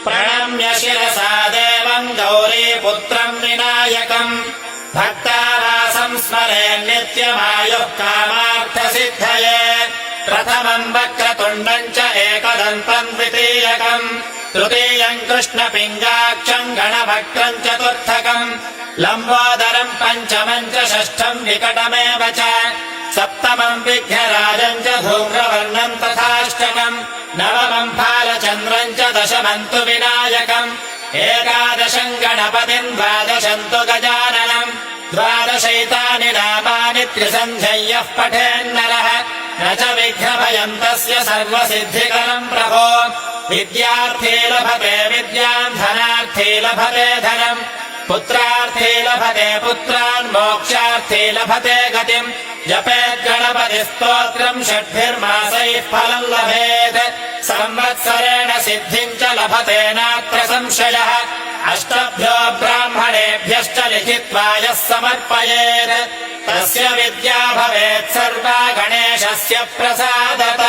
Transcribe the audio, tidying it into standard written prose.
प्रणम्य शिरसा देवम् गौरीपुत्रम् विनायकम् भक्तावासम् स्मरे नित्यमायुः कामार्थसिद्धये प्रथमम् वक्रतुण्डम् च एकदन्तम् द्वितीयकम् तृतीयम् कृष्णपिङ्गाक्षम् गणभक्त्रम् चतुर्थकम् लम्बोदरम् पञ्चमम् च षष्ठम् विकटमेव च सप्तमम् विघ्नराजम् च धूम्रवर्णम् तथाष्टकम् नवमम् फालचन्द्रम् च दशमम् तु विनायकम् एकादशम् गणपतिम् द्वादशम् तु गजाननम् द्वादशैतानि नामानि त्रिसन्ध्ययः पठेन्नरः न च विघ्नभयम् तस्य सर्वसिद्धिकरम् प्रभो विद्यार्थी लभते विद्याम् धनार्थी लभते धनम् पुत्रार्थी लभते पुत्रान् मोक्षार्थी लभते गतिम् जपेत् गणपतिस्तोत्रम् षड्भिर्मासैः फलम् लभेत् संवत्सरेण सिद्धिम् च लभते नात्र संशयः अष्टभ्यो ब्राह्मणेभ्यश्च लिखित्वा यः समर्पयेत् तस्य विद्या भवेत् सर्वा गणेशस्य प्रसादतः।